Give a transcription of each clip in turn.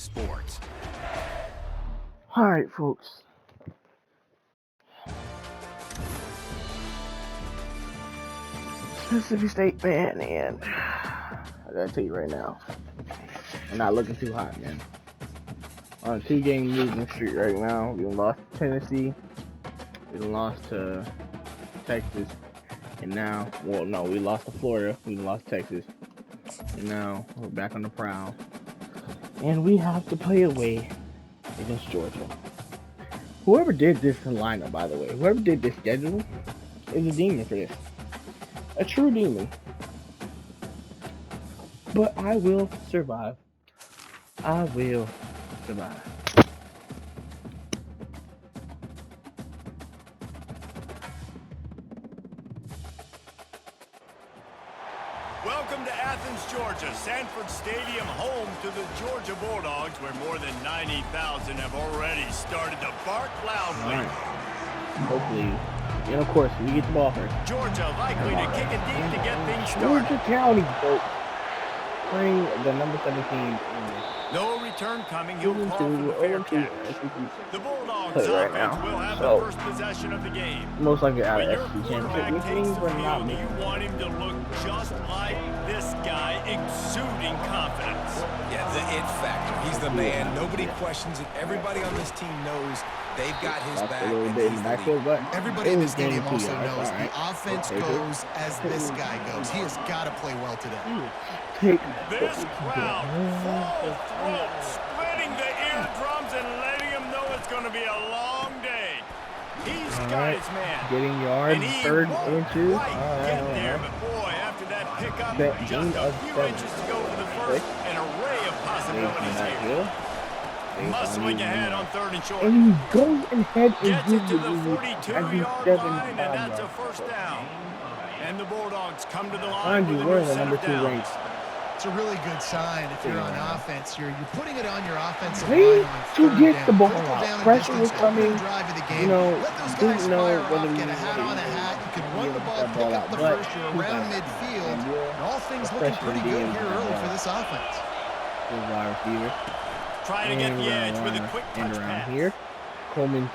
State Sports. All right, folks. Mississippi State, man, and I gotta tell you right now, I'm not looking too hot, man. On a 2-game losing streak right now. We lost to Tennessee, we lost to Texas, and now, well, no, we lost to Florida, we lost to Texas, and now we're back on the prowl. And we have to play away against Georgia. Whoever did this lineup, by the way, whoever did this schedule is a demon for this. A true demon. But I will survive. I will survive. Welcome to Athens, Georgia, Sanford Stadium, home to the Georgia Bulldogs, where more than 90,000 have already started to bark loudly. Right. Hopefully, and of course, we get the ball first. Georgia likely to kick it deep to get things started. Georgia County, folks, playing the number 17 No return coming. He'll call for the fair catch. The Bulldogs right offense now. will have So, the first possession of the game. most likely out When of your SEC quarterback championship, which takes means the we're not field, making you want him to look just like this guy, exuding confidence. Yeah, the it factor. He's the man. Nobody questions it. Everybody on this team knows they've got his back. a little And bit in he's the the backfield, leader. but Everybody in the stadium it's also game 2 yards. knows All the right. offense goes as this guy goes. He has got to play well today. Take This crowd, full throat, splitting the eardrums and letting him know it's going to be a long day. He's got his man. Getting yards, And he third won't inches. quite get there, but boy, after that pickup, That just gain a of few 7. inches to go for the first, an array of possibilities here. Muscling ahead on third and short. And he goes ahead and Gets it gives to the the lead 42-yard line, and that's a first down. And the Bulldogs come to the line with a we're new in the set number of 2 downs. range. It's a really good sign if you're on offense. You're putting it on your offensive Way line on to third get down. the ball Critical out. down and Pressure distance, was coming. opening drive of the game. You know, Let those didn't guys know fire whether off, we get a hat were on a hat. You can run the ball, that ball pick out, up the but first. You're he's around not. midfield. And And all things looking pretty good here early for this offense. Good wide receiver. Trying to get the edge with a quick touch around pass. here. Coleman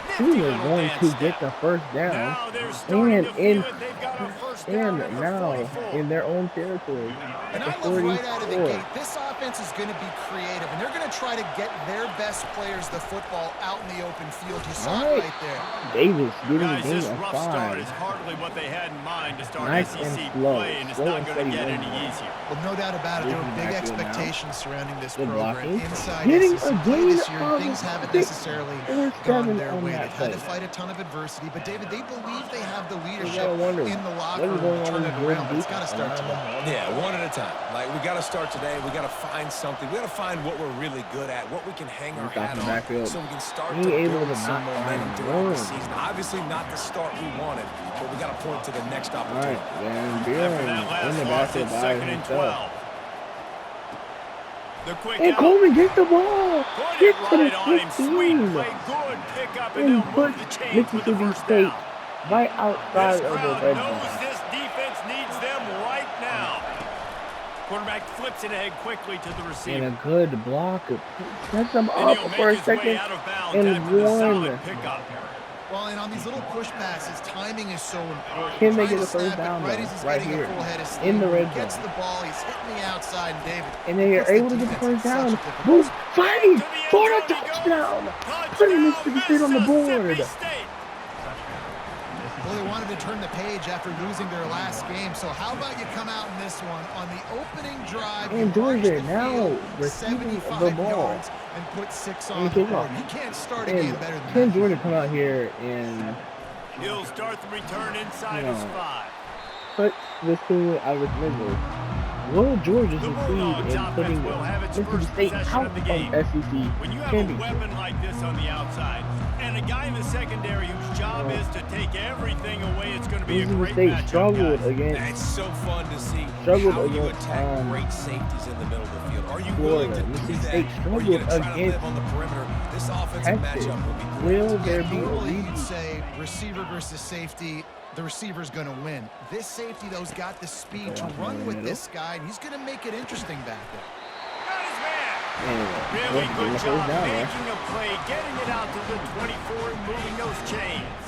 Nifty Jr. little going dance to step. get the first down. Now they're starting And to feel it. They've got a first down at the now 44. in their own territory. And at I the love right out of the 44. gate, this offense is going to be creative, and they're going to try to get their best players the football out in the open field. You saw it right there. Davis getting Guys, the this game of rough start 5. is hardly what they had in mind to start Nice SEC and slow. play, and it's Slow not and going to steady get run. any easier. Well, no doubt about it. There were Getting big back in now. expectations surrounding this Good program. blocking. Inside Getting SEC a play gain this year, of things haven't 6 necessarily or gone 7 their on way. that They've had to play. fight a ton of adversity, but David, they believe they have the You leadership gotta wonder in the locker what room is going to on turn in it the around, but it's got to start today. Yeah, one at a time. Like, we got to start today. We got to find something. We got to find what we're really good at, what we can hang our hat on, backfield. so we can start He to able build to some not momentum find throughout the room. season. Obviously, not the start we wanted, but we got to point to the next All opportunity. right, and After Bjorn that in last the loss, backfield it's by second and himself. 12. The quick And out. Coleman gets the ball. Put Get it to right the on him. Sweet 15. play. Good pickup, and And they'll put move the chains with the Mississippi first State down. right outside This of the crowd red knows zone. this defense needs them right now. Quarterback flips it ahead quickly to the And receiver. a good block. Sets them And up he'll for make a his way second out of bounds and after the solid one. pickup. Well, and on these little push passes, timing is so important. Can they Trying get to a first snap it down, right though? as he's Right getting here. a full head of steam. In the red He gets zone. the ball, he's hitting the outside, and David. And they are puts the able to get the defense in first down. such a difficult Boom! spot. Fighting To the end for a zone he goes. touchdown. Touchdown, Putting Mississippi State on the board. Mississippi State. Well, they wanted to turn the page after losing their last game, so how about you come out in this one on the opening drive? And you march Georgia the now field receiving 75 the ball. yards and put 6 And on the kick board. off. You can't start a And game better than can that. Jordan come out here and He'll start the return inside his 5. put this team out of its misery? Will Georgia The succeed Bulldogs in offense putting will have its Mississippi first State possession out of the of game. SEC When you have a championship? weapon like this on the outside, and a guy in the secondary whose job is to take everything away, it's going to be a Mississippi great State matchup, struggled guys. against It's so fun to see Struggled how you against, attack great safeties in the middle of the field. Are you Florida. willing to do Mississippi that, State or are you struggled going to try to against live on the perimeter? This offensive Texas. matchup will be great. Will there be a Normally repeat? you'd say receiver versus safety, the receiver's going to win. This safety, though, has got the speed to run with this guy, and he's going to make it interesting back there. Got his man. Really And good the first job down there. making a play, getting it out to the 24 and moving those chains.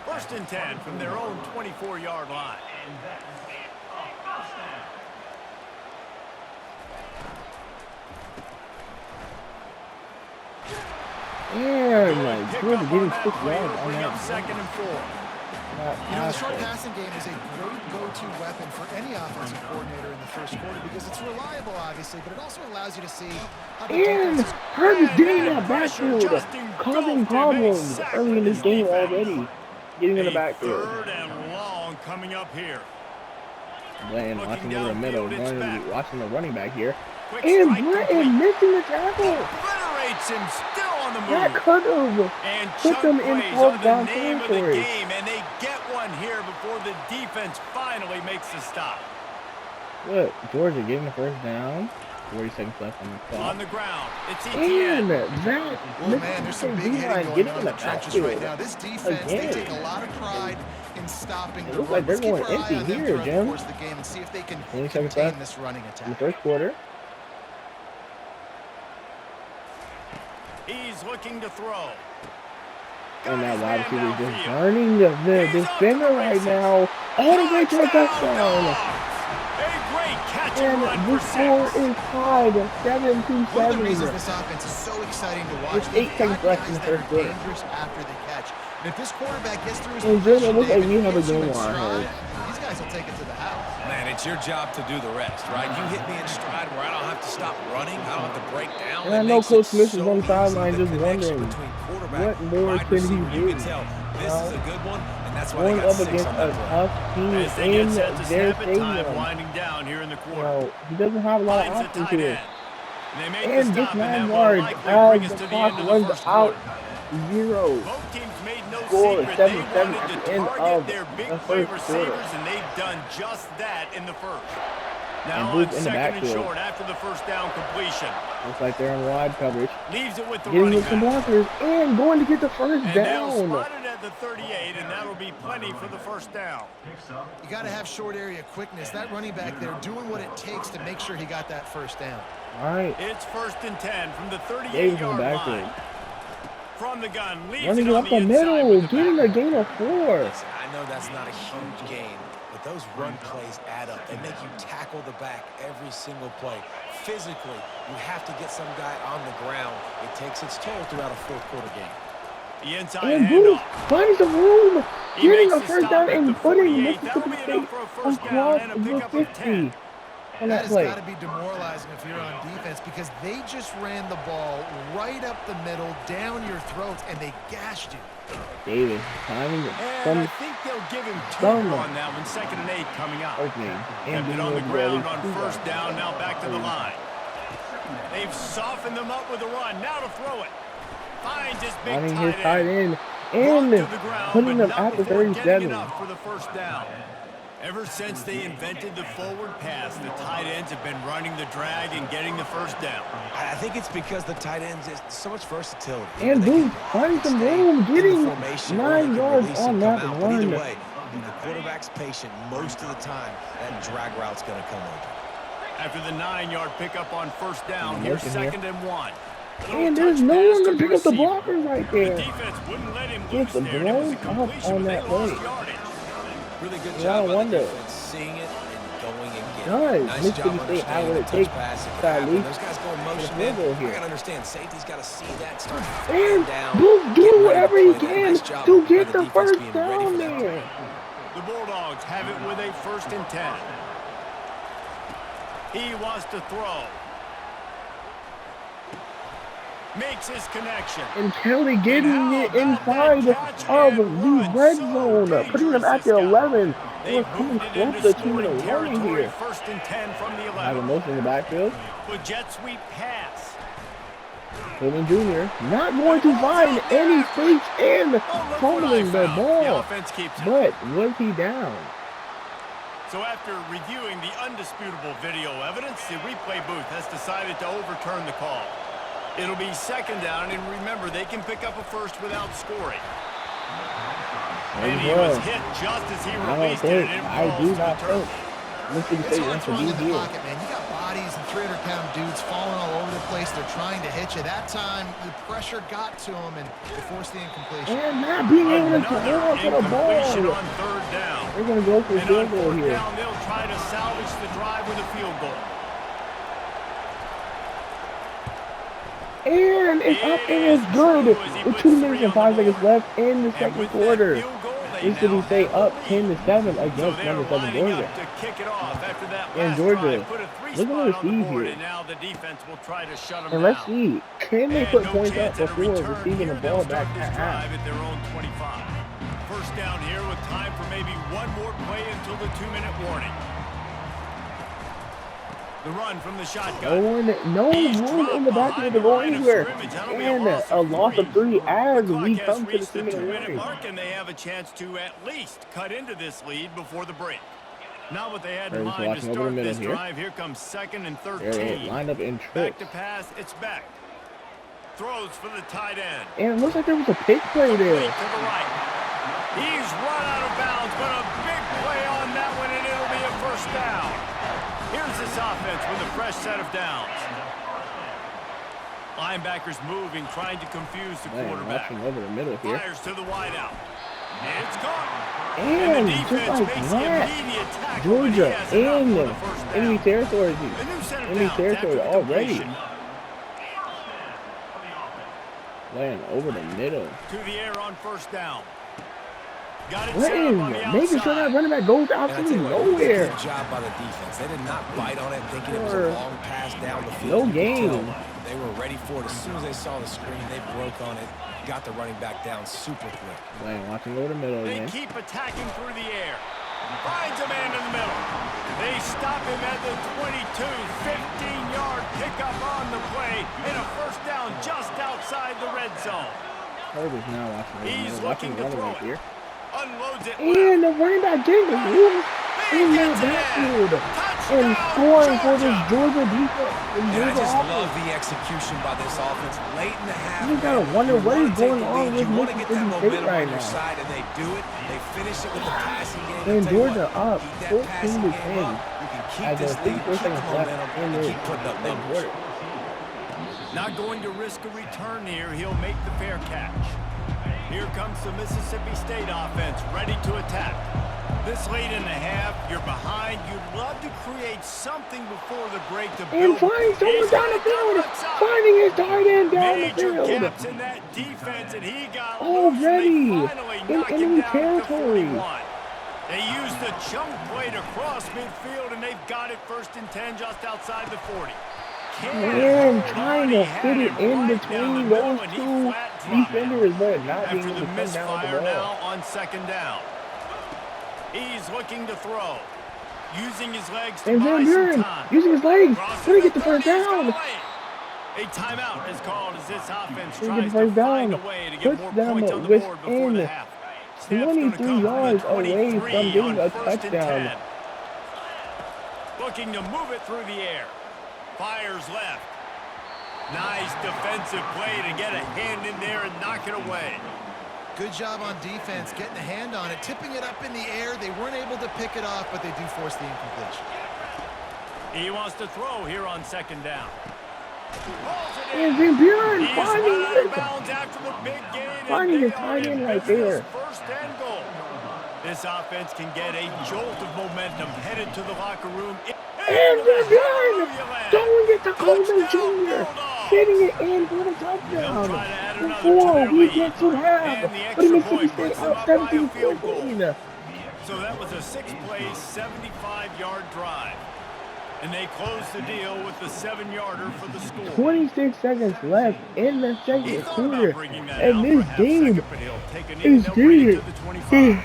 1st and 10 from their own 24-yard line. And Good like, pick Georgia up getting on that 6 play. yards It'll on bring up that. 2nd and 4. You know, the short passing game is a great go-to weapon for any offensive coordinator in the first quarter because it's reliable, obviously, but it also allows you to see how the And defense is. Herbert's getting in And that pressure backfield, just causing engulfed him, problems exactly early in this his game defense. already. Getting in the A backfield. 3rd and long coming up here. Bland Looking watching over the middle, downfield, it's back. watching the running back here. Quick And strike Bland complete. missing the tackle. Obliterates him, still on the That move. could have And put chunk them in plays fourth are the down name of the territory. game, and they get one here before the defense finally makes the stop. Look, Georgia getting the first down. 40 seconds left on the clock. On the ground, it's And ETN. that Well, man, there's some big hitting D-line going getting on in in the the trenches right backfield. now. This defense, they Again. take a lot of pride in stopping It the looks run. like they're Let's keep going our eye empty on them here, throughout the Jim. course of the game and see if they can 20 seconds contain left this running in the attack. first quarter. He's looking to throw. And that Got wide his receiver man is just downfield. burning the He's off to defender the right races. now. All the way to the Touchdown, touchdown. Dogs! A great catch and run And the for score 6. is tied One of the reasons 7-7. this offense is so exciting to watch, With they've 8 seconds got left in guys the that first are quarter. dangerous after the catch. And if this quarterback gets through his And Jim, it progression, looks like David, we have a hits you game in on our stride, hands. these guys will take it to the house. Man, it's your job to do the rest, right? You hit me in stride where I don't have to stop running. I don't have to break down. And I It know makes Coach it Smith is so on the easy, sideline the just connection wondering, between quarterback, what more wide can he receiver. You do? can tell this is a good one, and that's why Going they got up 6 against on a that play. tough team As they in get set to their snap it, time stadium. winding down here in the You quarter. know, he doesn't have a lot of Finds the options tight here. end. They make And the this stop, and 9 that will yards likely as bring us the to the clock end of the runs first out. quarter. 0. Both teams made no Score secret. They 7-7 wanted at to the end target of their big the play first quarter. receivers, and they've done just that in the first. Now And on Booth in the 2nd and backfield. short after the first down completion. Looks like they're in wide coverage. Leaves it with the Getting running with some back. blockers and going to get the first And they'll down. spot it at the 38, and that'll be plenty for the first down. You got to have short area quickness. That running back there doing what it takes to make sure he got that first down. All right. It's 1st and 10 from the Davis in the 38-yard backfield. line. From the gun, leaves Running it it on up the the inside middle, with the getting a back. gain of 4. Listen, I know that's not a huge gain, but those run plays add up. They make you tackle the back every single play. Physically, you have to get some guy on the ground. It takes its toll throughout a fourth quarter game. The inside And Booth handoff. finds the room, He getting makes a the first stop down at the and putting 48. That'll Mississippi be State enough for a first down across and a the pickup of 50 10. on That that has play. got to be demoralizing if you're on defense because they just ran the ball right up the middle, down your throats, and they gashed you. Davis timing it And from I think they'll give him 2 Some- on that one. 2nd and 8 coming up. opening. Kept And it being on the able to ground go on to first that. down. Now back to the line. They've softened them up with a run. Now to throw it. Finds his big Finding his tight tight end. end Brought and to the ground, putting but them not at the before getting 37. enough for the first down. Ever since they invented the forward pass, the tight ends have been running the drag and getting the first down. I think it's because the tight ends is so much versatility. And They can Booth finding some stay room, in the getting formation, or they 9 can yards release on and that come out. But either run. way, the quarterback's patient most of the time. That drag route's going to come open. After the 9-yard pickup on first down, Good here's motion here. 2nd and 1. And there's no one to pick up the blockers right The there. defense wouldn't let him Gets loose the there. It was a blown off completion, on but they that lost play. yardage. Really good Yeah, job I by the wonder. defense, seeing it and going and getting Does it. Nice Mississippi job State have understanding what the it touch takes pass. It to can at happen. least Those guys go in motion, field man. goal I here? got to understand, safety's got to see that, start And firing down. Booth getting doing ready to whatever he play that. can Nice job to by get the the defense first being ready down for that play. there. The Bulldogs have it with a 1st and 10. He wants to throw. Makes his connection. And Kelly getting And how it about inside that catch of and the run? red So zone, putting them at the dangerous, this guy. 11. They We're coming moved it close into to 2 scoring in a running territory. here. 1st and 10 from the Have a 11. motion in the backfield. With jet sweep pass. Hilton Jr. not going to find any space and Oh, look what I fumbling the found. The ball. offense keeps it. But was he down? So after reviewing the undisputable video evidence, the replay booth has decided to overturn the call. It'll be 2nd down, and remember, they can pick up a first without scoring. And he was hit just as he I don't released it, think, and it I rolls do to the not turf. think Mississippi It's State hard wants to throwing be in the here. pocket, man. You got bodies bodies and 300-pound dudes falling all over the place. They're trying to hit you. That time, the pressure got to them, and they forced the incompletion. And not being able to Another hold on to the incompletion ball. on third down. They're going to go for a And field on goal fourth here. down, they'll try to salvage the drive with a field goal. And it's up and it's good. With 2 minutes and 5 seconds left in the second quarter. This should be stay up 10-7 against number 7 Georgia. And Georgia, look at the speed here. And let's see, can they put points up before receiving the ball back at half? At their own 25. First down here with time for maybe one more play until the 2-minute warning. The run from the shotgun. No one in the backfield to go anywhere. And a loss of 3 as we come to the 2-minute warning. Mark, and they have a chance to at least cut into this lead before the break. Not what they had in mind to start this drive. Here comes 2nd and 13. Lined up in Back trips. to pass, it's back. Throws for the tight end. And it looks like there was a pick play there. To the right. He's run out of bounds, but a big play on that one, and it'll be a first down. Here's this offense with a fresh set of downs. Linebackers moving, trying to confuse the quarterback. Over the middle here. Fires to the wideout. It's caught. And just like that, Georgia in enemy territory. Enemy territory already. Laying over the middle. To the air on first down. Got it making sure that running back goes out to nowhere. Good job by the defense. They did not bite on it, thinking it was a long pass down the field. No game. They were ready for it. As soon as they saw the screen, they broke on it, got the running back down super quick. Lane watching over the middle again. They keep attacking through the air. Finds a man in the middle. They stop him at the 22, 15-yard pickup on the play, and a first down just outside the red zone. Herbert is now watching over the He's middle. looking to throw it. Here. Unloads it. And the running back getting the room in that backfield. And scoring for this Georgia defense. And I just love the execution by this offense late in the half. You gotta wonder what is going on with Mississippi State right now. Side, and they do it. They finish it with the passing game. And Georgia up 14-10 You can keep as this there's lead, 54 keep the seconds left momentum, in and the keep putting up numbers. Not going to risk a return here. He'll make the fair catch. Here comes the Mississippi State offense, ready to attack. This late in the half, you're behind. You'd love to create something before the break to build. And find someone down the field. Finding his tight end down the field. Major gaps in that defense, and he got already in enemy territory. They used the chunk play to cross midfield, and they've got it 1st and 10 just outside the 40. And trying to fit it in between those two defenders, but not being able to come down with the ball. Now on 2nd down. He's looking to throw. Using his legs to buy some time. Using his legs. Trying to get the first down. A timeout is called as this offense Tries tries to find a way to get more points on the board before the half. 23 yards away from getting a touchdown. Looking to move it through the air. Fires left. Nice defensive play to get a hand in there and knock it away. Good job on defense, getting a hand on it, tipping it up in the air. They weren't able to pick it off, but they do force the incompletion. He wants to throw here on 2nd down. And Van Buren finding his tight end right there. First and goal. This offense can get a jolt of momentum headed to the locker room. And Van Buren throwing it to Coleman Jr. Hitting it in for the touchdown. Before we get to half, but Mississippi State up 17-14. So that was a 6-play, 75-yard drive. And they close the deal with the 7-yarder for the score. 26 seconds left in the second quarter. And this game is getting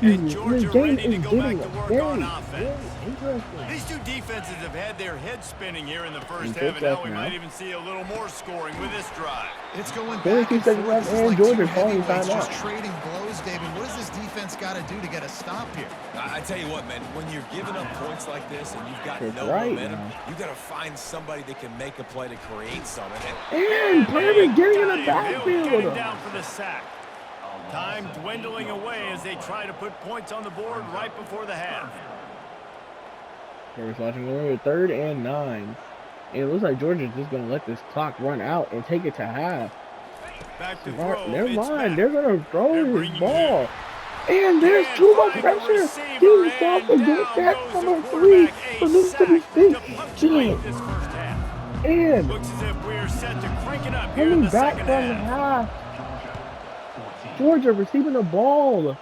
And Georgia ready to go back to work on very offense. interesting. These two defenses have had their heads spinning here in the first half, and now we might even see a little more scoring with this drive. It's going back and forth. This is like two heavyweights just trading blows, David. What does this defense got to do to get a stop here? I tell you what, man, when you're giving up points like this and you've got no momentum, you got to find somebody that can make a play to create something. And Perry getting in the Getting down for the sack. Time dwindling away as they try to put points on the board right before the half. We're watching over 3rd and 9. And it looks like Georgia's just going to let this clock run out and take it to half. Back to throw. Never It's mind. back. They're going to throw They're his bringing ball. it. And there's Can't too much find the pressure. receiver, He stopped and against down that goes the number 3 quarterback. for A Mississippi sack State. to punctuate this first half. And Looks as if we're set to crank it up here in coming the back second from half. half. Georgia receiving the ball.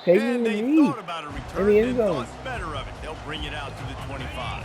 Taking And the they lead. thought about a in return the end and zone. thought better of it. They'll bring it out to the 25.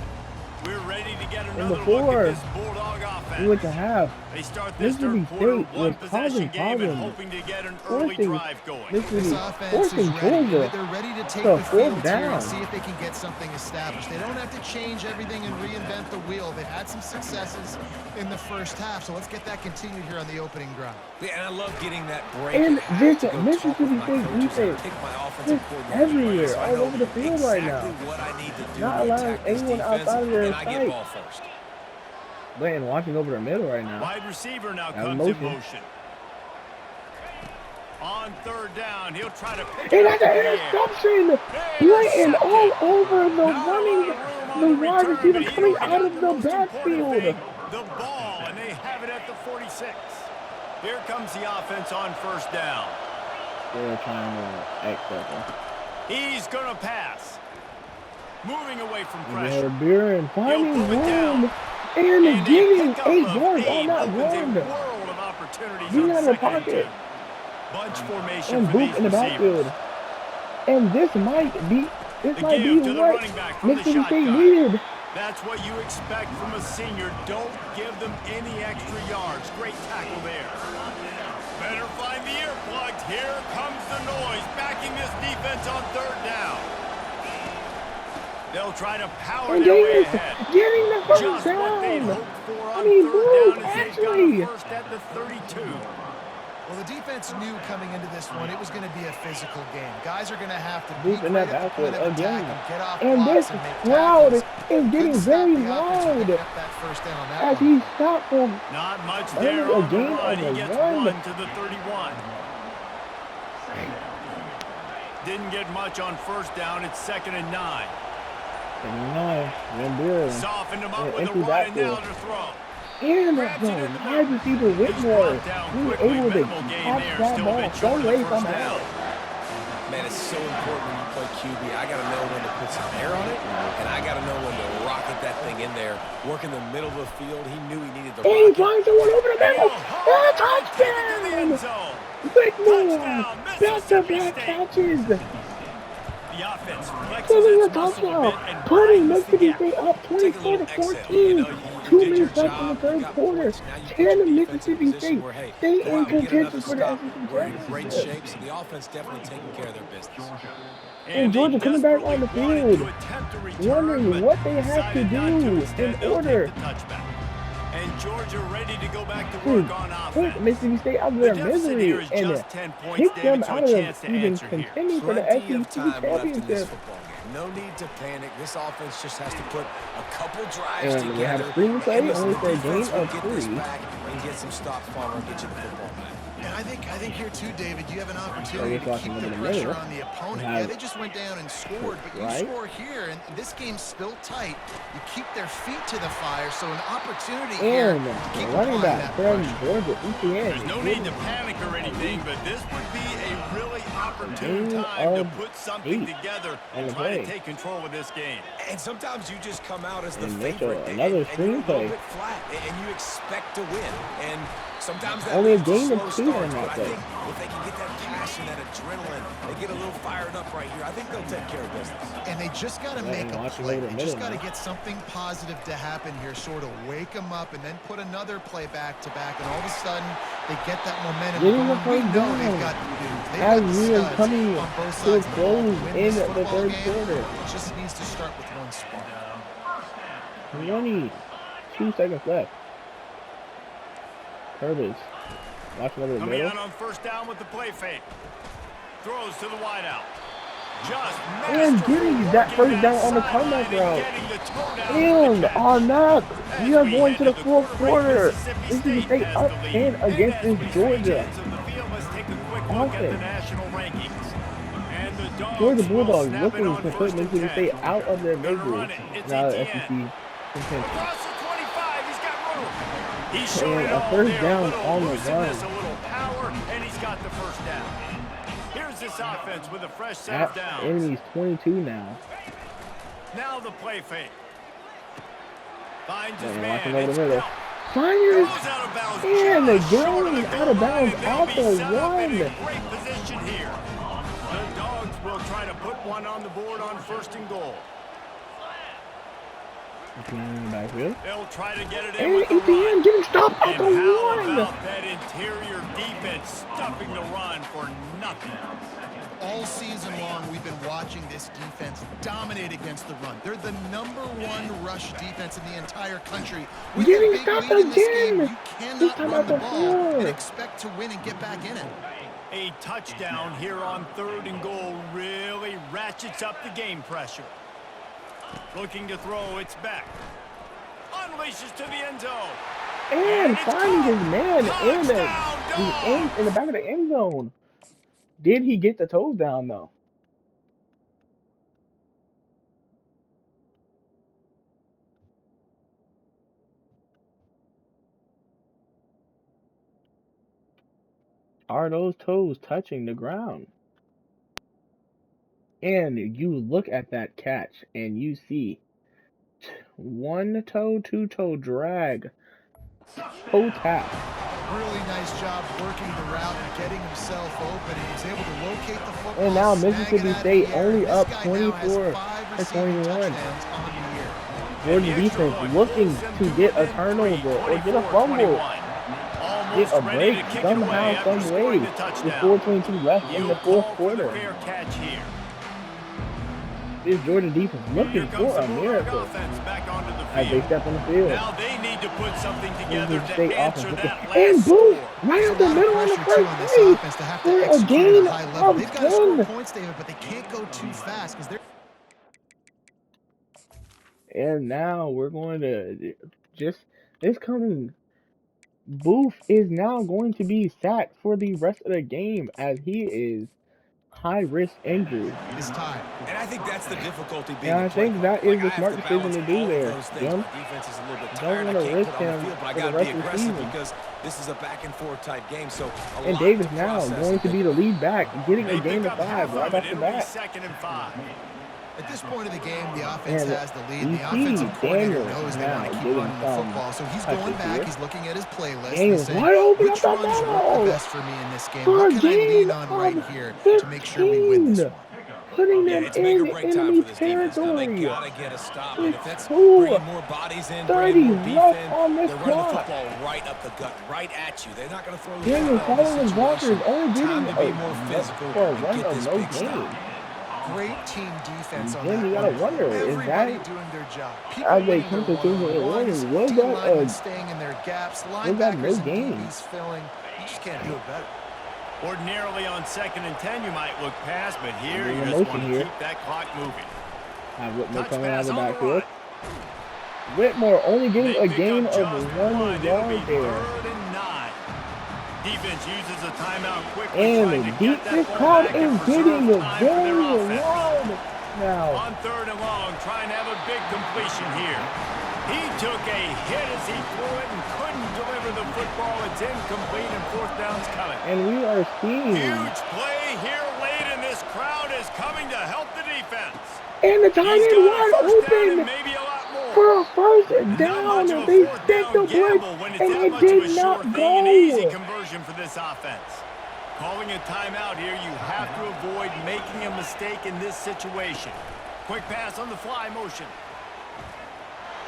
We're ready to get And another look before at this Bulldog we went offense. to half, They start this Mississippi third quarter State was one possession causing game and problems. hoping to get an early Forcing drive going. This Mississippi offense forcing is ready. Georgia They're ready to take to the field 4th here down. and see if they can get something established. They don't have to change everything and reinvent the wheel. They've had some successes in the first half, so let's get that continued here on the opening drive. Yeah, and I love getting that break. And I have this to go Mississippi talk with my State coaches and defense pick my offensive is coordinator, everywhere, so I all know over the field right exactly now. what I need to do Not to allowing attack this anyone defense, outside of their and I get sight. ball first. Blanton watching over the middle right now. Wide receiver now Out of comes in motion. motion. On third down, he'll try to pick And it up that's an in the air. interception! Blanton all over the running, the wide receiver coming out of the backfield. The ball, and they have it at the 46. Here comes the offense on first down. They're trying to act up. He's going to pass. Moving away from They're pressure. Buren finding He'll move it down. room and And a getting pickup 8 of yards on 8 that opens a run. world of opportunities Being on out of the second and pocket. 2. Bunch formation And for Boot these in the receivers. backfield. And this might be The give to the what running back from the Mississippi State shotgun. needed. That's what you expect from a senior. Don't give them any extra yards. Great tackle there. Better find the earplugs. Here comes the noise, backing this defense on third down. They'll try to power And their way Davis ahead. getting the first Just what they'd down. hoped for on I mean, third Boot, down as they've actually. got a first at the 32. Well, the defense knew coming into this one it was going to be a physical game. Guys are going to have to Boot beat in right that at the point backfield of attack again. and get off And blocks this and make crowd tackles. is getting Couldn't stop very the offense from loud picking up that first down on that as one. he stopped for Not much Only there a on the gain run. on He the gets run. one to the 31. Didn't get much on first down. It's 2nd and 9. 79. Van Buren. Softened him up Yeah, with a empty run and now backfield. to throw. And the wide receiver Whitmore, who was able to catch that ball so away from out. Man, it's so important when you play QB. I got to know when to put some air on it, and I got to know when to rocket that thing in there. Work in the middle of the field. He knew he needed the And he rocket. finds someone over the middle. Oh, Take it to the end touchdown! zone. Whitmore, Touchdown, Mississippi back-to-back State. catches. The offense flexes Killing a its muscle a touchdown, bit and putting widens the Mississippi gap. State up Take a 24 to little exhale. 14. You 2 did your minutes left in the job. third You got quarter. points. Now you put Can your the defense in Mississippi position State where, hey, stay go in out and get contention another for the stop. SEC We're in great championship? shape, so the offense definitely taking care of their business. And they Georgia coming back on the desperately wanted field, to attempt to return, wondering but what they have to decided not do instead, in they'll order take the touchback. And Georgia ready to go back to to work on put offense. Mississippi State out of The their deficit here misery is and just 10 points, kick them David, so out a of chance to even answer here. contending for the Plenty of SEC time left in this championship. football game. No need to panic. This offense just has to put a couple drives And together. we had a screenplay, and listen, only the for a defense gain will of get this 3. back and get some stops following and get you the football back. And I think here too, David, you have an opportunity just to watching keep the them in the pressure middle. on the opponent. Have- Yeah, they just went down and scored, but you Right. score here, and this game's still tight. You keep their feet to the fire, so an opportunity And here to keep the running applying back that from pressure. Georgia, ETN. There's no need to panic or anything, but this would be a really opportune Gain time to of put something 8 together on and the try to play. take control of this game. And sometimes you just come out as the And that's favorite, another and you're a screenplay. little bit flat, and you expect to win. And sometimes that Only a leads to gain of slow 2 starts, in that but I play. think if they can get that passion, that adrenaline, they get a little fired up right here, I think they'll take care of business. And they just got to Yeah, make and a watching play. over They the just middle got to now. get something positive to happen here, sort of wake them up, and then put another play back to back, and all of a sudden they get that momentum Getting the going. We first know down. they've got the dudes. They've As got the we are studs coming on both to a sides of the ball to close win in this the football third game. quarter. It just needs to start with one spark. 22 seconds left. Purvis. Watching over the Coming middle. out on first down with the play fake. Throws to the wideout. Just And getting that first down on the comeback route. And on that, we are going to the fourth quarter. Mississippi State up 10 against this Georgia. Let's take a quick look at the Offense. national rankings. And the Dogs Georgia will Bulldogs snap it looking on to put 1st and Mississippi 10. State out of their Gonna misery. run it. It's Now the Etienne. SEC contention. Across the 25, he's got room. He's showing And it a all first there. down A little on the elusiveness, run. a little power, and he's got the first down. Here's this offense with a fresh set of At downs. enemies 22 now. Now the play fake. Finds his Man, man. watching over the It's middle. Bell. Fires Goes out of bounds. and Just short of going the out goal of line, bounds and they'll at be the set up in a one. great position here. The Dogs will try to put one on the board on 1st and goal. In the backfield. They'll try to get it in And with the Etienne run. getting stopped at And the how one. about that interior defense stuffing the run for nothing? All season long, we've been watching this defense dominate against the run. They're the #1 rush defense in the entire country. With Getting a big stopped lead in this game, again. you This cannot time run at the the ball 4. and expect to win and get back in it. A touchdown here on 3rd and goal really ratchets up the game pressure. Looking to throw, it's back. Unleashes to the end zone. And it's finding his caught. man in Touchdown, in the back of the end zone. Did he get the toes down though? Are those toes touching the ground? And you look at that catch and you see one toe, two toe drag, toe tap. Really nice job working the route and getting himself open. He was able to locate the football. And now snag it Mississippi out of State the air. only This up guy now has 24 5 to receiving 21. touchdowns on the year. Georgia And the extra defense point looking moves them to get a within turnover three, or get a 24-21. fumble, Almost get a ready break to kick it away somehow, after some scoring way. the With touchdown. 4:22 left in You the call fourth for the quarter. fair catch here. This Georgia defense Here looking comes for the a Bulldog miracle offense back onto the as they field. step on the field. Now they need to put something together Mississippi to State answer offense. that And last boom, score. right There's up a the lot of middle on the pressure, too, first on this play offense to have to for a execute gain at a high level. of They've got to score 10. points, David, but they can't go too fast because they're... And now we're going to just this coming. Booth is now going to be sacked for the rest of the game as he is high risk injury. It's time. And I think that's the difficulty being And I a play think caller. that is the I have smart to decision balance to do all of there, those things. Jim. My defense is a little bit Don't tired. I want to can't risk put on the him field, but I for the got to rest be of the aggressive season. because this is a back and forth type game. So a And lot Davis to now process. going to be the lead back, getting They a gain pick of up half 5 right of it. off the It'll be bat. 2nd and 5. At this point of the game, the offense And has the lead. you The see offensive coordinator Daniels knows they now want to keep getting running the some football. So he's touches going back. here. He's looking at his playlist. And Daniels he's saying, wide open which up the runs work middle the best for me in this game? for What a can I lean gain on right of here to make sure we win this 15. one? Putting Yeah, them it's make or in break time enemy for this defense. Now they territory. gotta get a stop, and if that's With bringing more bodies in, bringing more 2:30 beef left in, on this they're running the clock. football right up the gut, right at you. They're not going to throw you Daniels out of this following situation. blockers, only Time getting to be more physical for a and run get of this no big gain. stop. Great team defense on Then that you gotta one. wonder, is Everybody that- doing their job. as People they winning come their to 2-minute one-on-ones, warning, was D that linemen staying in their gaps, was that no linebackers and gain? DBs filling. You just can't do it better. Ordinarily on 2nd and 10, you might look past, but here There's you a just motion want to here. keep that clock moving. Have Whitmore Touch coming out pass of the on the backfield. run. Whitmore only getting They a pick gain up of just 1 one. It'll be yard there. 3rd and 9. Defense uses a timeout quickly, And trying to the get that this ball crowd back is and getting preserve a time for their very offense. loud now. On 3rd and long, trying to have a big completion here. He took a hit as he threw it and couldn't deliver the football. It's incomplete and 4th down's coming. And we are seeing Huge play here late, and this crowd is coming to help the defense. and the tight He's end got a wide first down and open maybe a lot more. for a first Not down. much of And a they 4th stick the down blitz gamble when it's and that it much of a did sure not thing. An easy go. conversion for this offense. Calling a timeout here, you have to avoid making a mistake in this situation. Quick pass on the fly motion.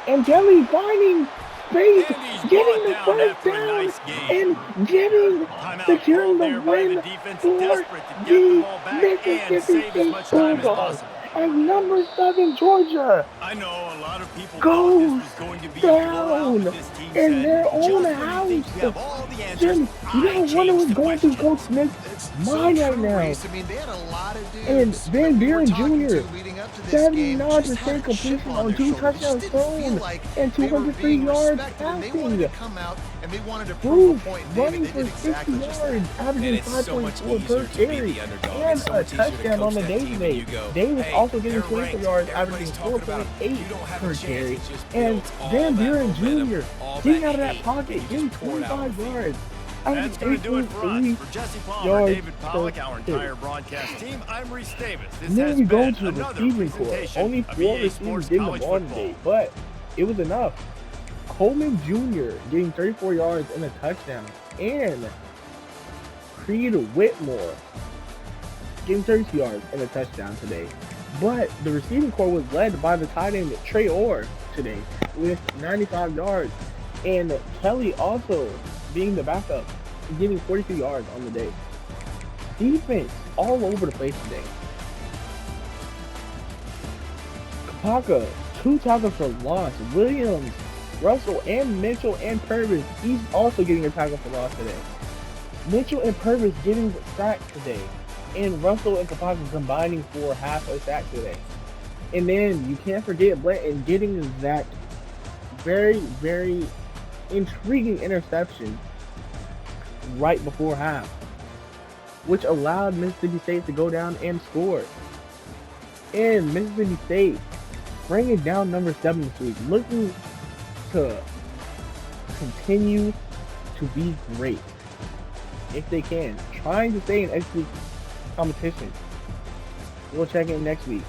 And Kelly finding space, And he's getting the brought down first after a down, nice gain. and getting Timeout securing called the there by the win defense, for desperate to get the the ball back and Mississippi save as State much time as Bulldogs possible. as number 7 Georgia I know a lot of people Goes thought this was going to be a blowout. down This team in said, their just own when you think house. you have all the answers, Jim, you know I what change was the going through questions. Coach Smith's It's so mind right true, now. Reese. I mean, they had a lot of dudes And that Van we were Buren talking Jr., to leading up to this game just had 79% a chip completion on on their 2 shoulder. They just touchdowns didn't feel thrown like and they were 203 being yards respected, and they wanted passing. to come out and they wanted to prove Bruce a point. And David, running they for did 60 exactly just that. yards, And averaging it's so much 5.4 per easier to be carry, the underdog. and It's so a much easier to touchdown on coach the that day team today. when you go, Davis hey, also getting they're 24 ranked. yards, Everybody's averaging talking about it. 4.8 You don't have per a chance. carry. It just And builds all Van that Buren momentum, Jr. all getting that out of that hate, pocket, and you getting just pour it out on 25 the field. yards, That's going to do it for us. 8.3 For Jesse Palmer, yards David Pollack, per our carry. entire broadcast team, I'm Reese Davis. This And then has we go been to the another receiving core. presentation Only of 4 EA receivers Sports getting the College ball Football. today, but it was enough. Coleman Jr. getting 34 yards and a touchdown, and Creed Whitmore getting 32 yards and a touchdown today. But the receiving core was led by the tight end Trey Orr today with 95 yards, and Kelly also being the backup, getting 42 yards on the day. Defense all over the place today. Kapaka, 2 tackles for loss. Williams, Russell, and Mitchell and Purvis each also getting a tackle for loss today. Mitchell and Purvis getting sacked today. And Russell and Kapaka combining for half a sack today. And then you can't forget Blanton getting that very, very intriguing interception right before half, which allowed Mississippi State to go down and score. And Mississippi State bringing down number 7 this week, looking to continue to be great if they can, trying to stay in SEC competition. We'll check in next week.